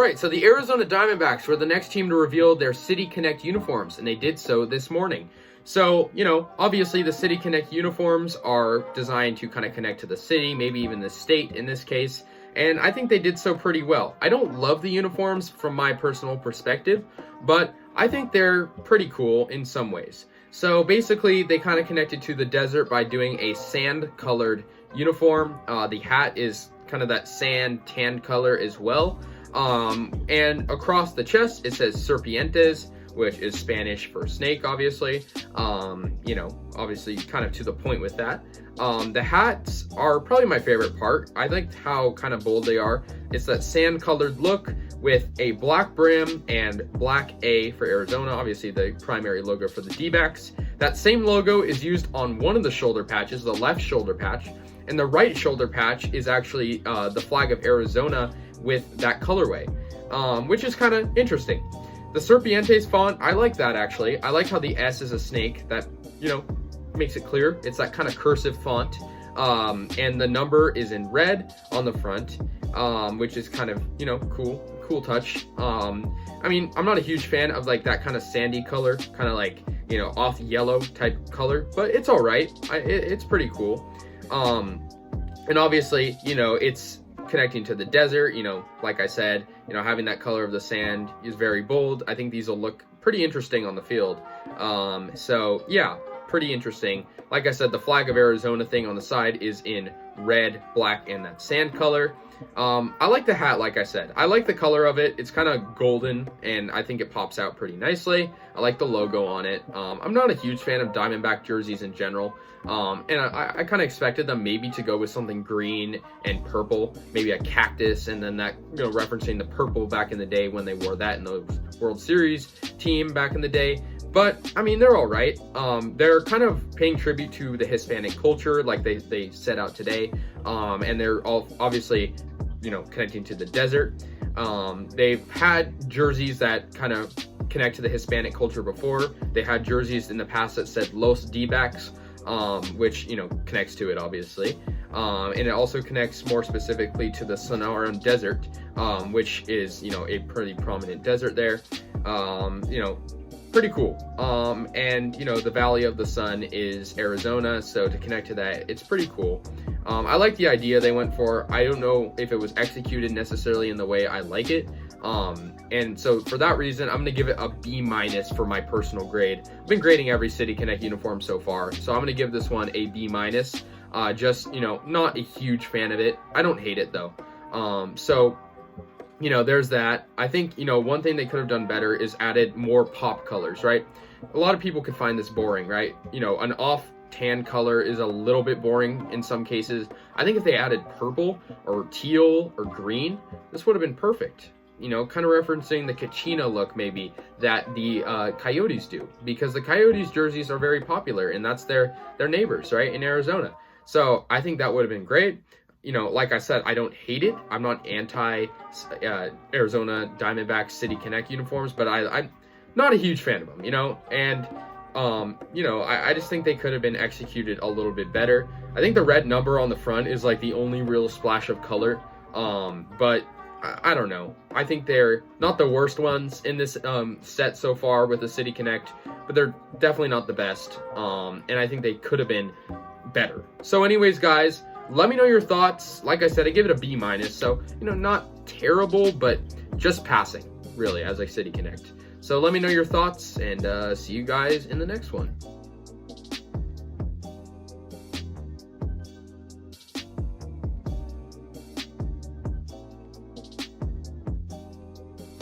right, so the Arizona Diamondbacks were the next team to reveal their City Connect uniforms, and they did so this morning. So, obviously the City Connect uniforms are designed to kind of connect to the city, maybe even the state in this case, and I think they did so pretty well. I don't love the uniforms from my personal perspective, but I think they're pretty cool in some ways. So basically, they kind of connected to the desert by doing a sand-colored uniform. The hat is kind of that sand tan color as well. And across the chest, it says Serpientes, which is Spanish for snake, obviously. Obviously kind of to the point with that. The hats are probably my favorite part. I liked how kind of bold they are. It's that sand colored look with a black brim and black A for Arizona, obviously the primary logo for the D-backs. That same logo is used on one of the shoulder patches, the left shoulder patch, and the right shoulder patch is actually the flag of Arizona with that colorway, which is kind of interesting. The Serpientes font, I like that actually. I like how the S is a snake. That, makes it clear. It's that kind of cursive font. And the number is in red on the front, which is kind of, cool touch. I'm not a huge fan of like that kind of sandy color, kind of like, off yellow type color, but it's all right. It's pretty cool. And obviously, it's connecting to the desert, like I said, having that color of the sand is very bold. I think these will look pretty interesting on the field. So yeah, pretty interesting. Like I said, the flag of Arizona thing on the side is in red, black, and that sand color. I like the hat, like I said. I like the color of it. It's kind of golden, and I think it pops out pretty nicely. I like the logo on it. I'm not a huge fan of Diamondback jerseys in general. And I kind of expected them maybe to go with something green and purple, maybe a cactus, and then that, referencing the purple back in the day when they wore that in the World Series team back in the day. But, they're all right. They're kind of paying tribute to the Hispanic culture, like they set out today. And they're all obviously, connecting to the desert. They've had jerseys that kind of connect to the Hispanic culture before. They had jerseys in the past that said Los D-backs, which, connects to it, obviously. And it also connects more specifically to the Sonoran Desert, which is, a pretty prominent desert there. Pretty cool. And the Valley of the Sun is Arizona, so to connect to that, it's pretty cool. I like the idea they went for. I don't know if it was executed necessarily in the way I like it. And so for that reason, I'm gonna give it a B- for my personal grade. I've been grading every City Connect uniform so far, so I'm gonna give this one a B-. Just, not a huge fan of it. I don't hate it though. There's that. I think, one thing they could have done better is added more pop colors, right? A lot of people could find this boring, right? An off tan color is a little bit boring in some cases. I think if they added purple or teal or green, this would have been perfect. Kind of referencing the Kachina look maybe that the Coyotes do, because the Coyotes jerseys are very popular and that's their neighbors, right, in Arizona. So I think that would have been great. Like I said, I don't hate it. I'm not anti Arizona Diamondbacks City Connect uniforms, but I'm not a huge fan of them, and I just think they could have been executed a little bit better. I think the red number on the front is like the only real splash of color, but I don't know. I think they're not the worst ones in this set so far with the City Connect, but they're definitely not the best, and I think they could have been better. So anyways, guys, let me know your thoughts. Like I said, I give it a B-, so, not terrible, but just passing, really, as a City Connect. So let me know your thoughts, and see you guys in the next one.